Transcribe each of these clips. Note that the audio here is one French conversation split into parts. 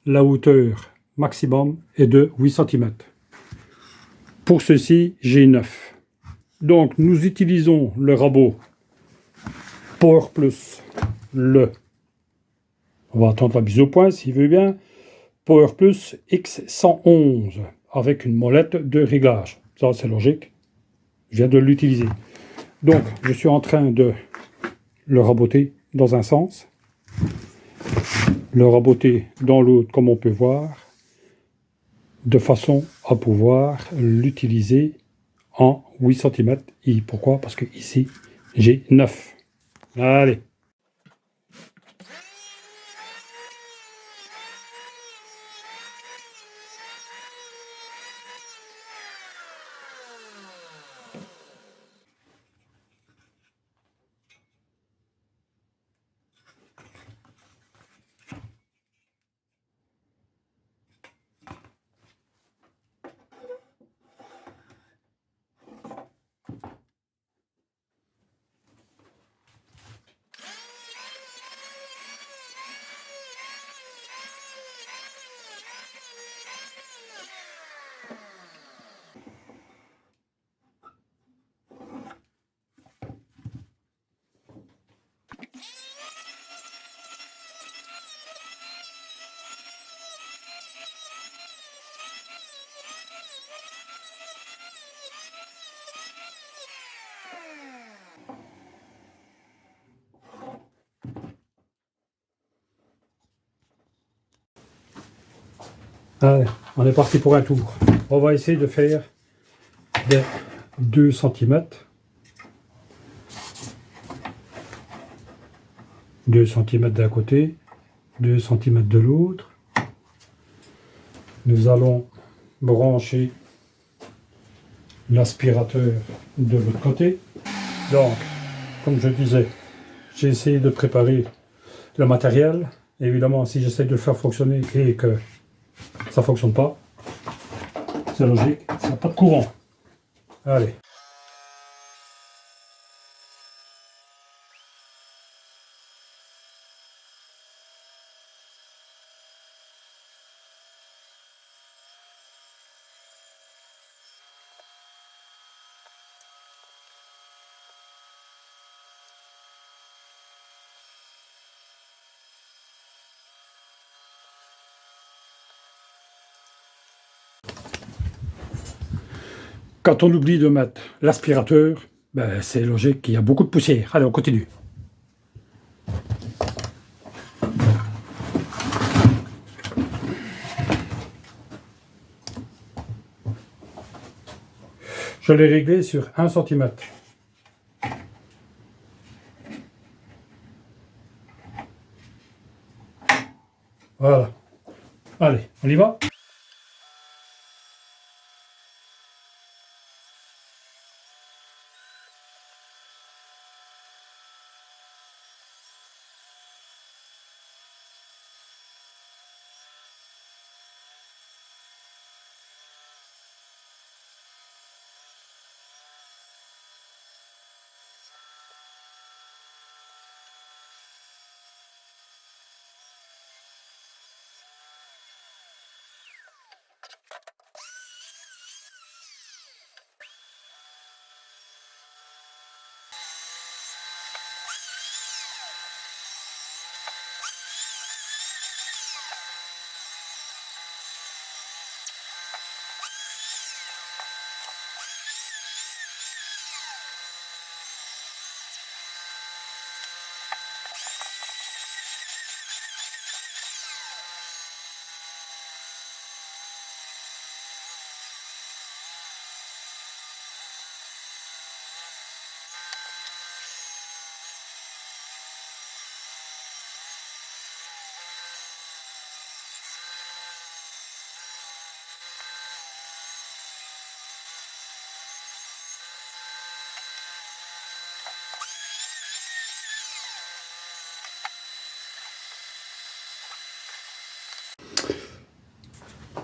la hauteur maximum est de 8 cm. Pour ceci, j'ai 9. Donc, nous utilisons le rabot Power Plus, on va attendre la mise au point s'il veut bien, Power Plus X111 avec une molette de réglage. Ça, c'est logique. Je viens de l'utiliser. Donc, je suis en train de le raboter dans un sens, le raboter dans l'autre, comme on peut voir, de façon à pouvoir l'utiliser en 8 cm. Et pourquoi? Parce que ici, j'ai 9. Allez. Allez, on est parti pour un tour. On va essayer de faire des 2 cm. 2 cm d'un côté, 2 cm de l'autre. Nous allons brancher l'aspirateur de l'autre côté. Donc, comme je disais, j'ai essayé de préparer le matériel. Évidemment, si j'essaie de le faire fonctionner et que ça ne fonctionne pas, c'est logique, ça n'a pas de courant. Allez. Quand on oublie de mettre l'aspirateur, ben c'est logique qu'il y a beaucoup de poussière. Allez, on continue. Je l'ai réglé sur 1 cm. Voilà. Allez, on y va?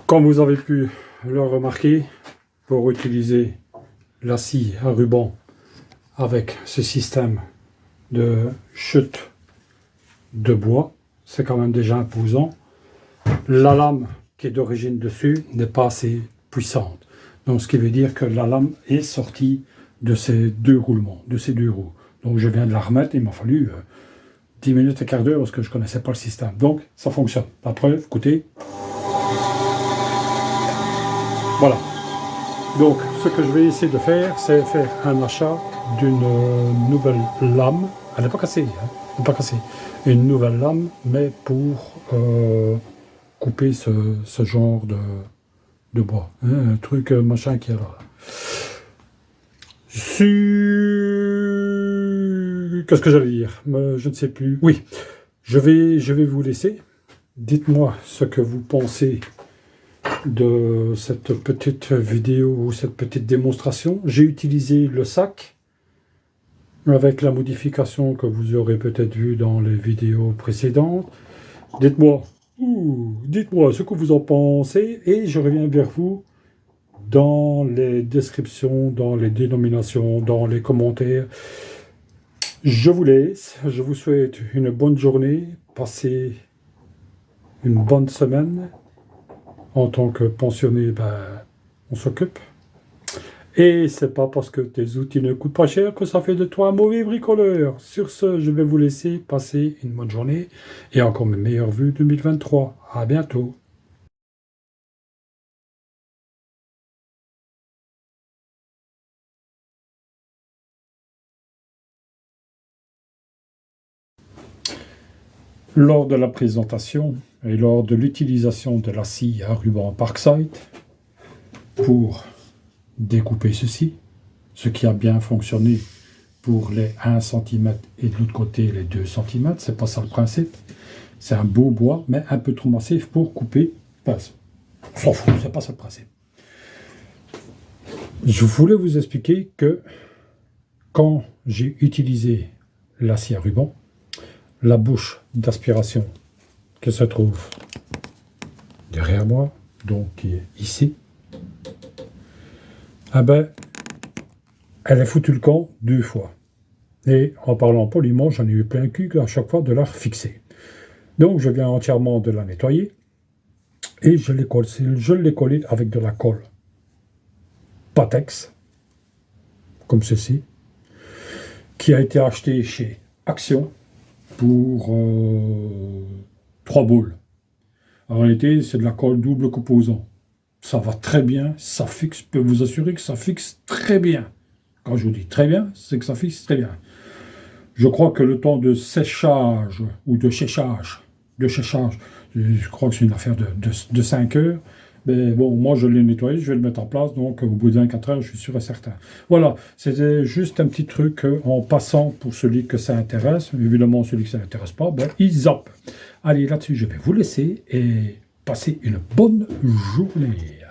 Comme vous avez pu le remarquer, pour utiliser la scie à ruban avec ce système de chute de bois, c'est quand même déjà imposant. la lame qui est d'origine dessus n'est pas assez puissante. Donc ce qui veut dire que la lame est sortie de ces deux roulements, de ces deux roues. Donc je viens de la remettre, il m'a fallu 10 minutes, un quart d'heure parce que je ne connaissais pas le système. Donc ça fonctionne. La preuve, écoutez. Voilà. Donc ce que je vais essayer de faire, c'est faire un achat d'une nouvelle lame. Elle n'est pas cassée, hein. Elle n'est pas cassée. Une nouvelle lame, mais pour couper ce genre de bois. Hein, un truc machin qui est là. Qu'est-ce que j'allais dire? Je ne sais plus. Oui, je vais vous laisser. Dites-moi ce que vous pensez de cette petite vidéo ou cette petite démonstration. J'ai utilisé le sac avec la modification que vous aurez peut-être vue dans les vidéos précédentes. Dites-moi ce que vous en pensez et je reviens vers vous dans les descriptions, dans les dénominations, dans les commentaires. Je vous laisse, je vous souhaite une bonne journée, passez une bonne semaine. En tant que pensionné, on s'occupe. Et c'est pas parce que tes outils ne coûtent pas cher que ça fait de toi un mauvais bricoleur. Sur ce, je vais vous laisser passer une bonne journée et encore mes meilleures vues 2023. À bientôt. Lors de la présentation et lors de l'utilisation de la scie à ruban Parkside pour découper ceci, ce qui a bien fonctionné pour les 1 cm et de l'autre côté les 2 cm, c'est pas ça le principe. C'est un beau bois, mais un peu trop massif pour couper. Enfin, on s'en fout, c'est pas ça le principe. Je voulais vous expliquer que quand j'ai utilisé la scie à ruban, la bouche d'aspiration qui se trouve derrière moi, donc qui est ici, elle est foutue le camp 2 fois. Et en parlant poliment, j'en ai eu plein le cul à chaque fois de la refixer. Donc je viens entièrement de la nettoyer et je l'ai collée avec de la colle Patex, comme ceci, qui a été acheté chez Action pour 3 boules. En réalité, c'est de la colle double composant. Ça va très bien, ça fixe, je peux vous assurer que ça fixe très bien. Quand je vous dis très bien, c'est que ça fixe très bien. Je crois que le temps de séchage ou de séchage, je crois que c'est une affaire de 5 heures. Mais bon, moi je l'ai nettoyé, je vais le mettre en place, donc au bout de 24 heures, je suis sûr et certain. Voilà, c'était juste un petit truc en passant pour celui que ça intéresse. Évidemment, celui que ça n'intéresse pas, il zappe. Allez, là-dessus, je vais vous laisser et passer une bonne journée.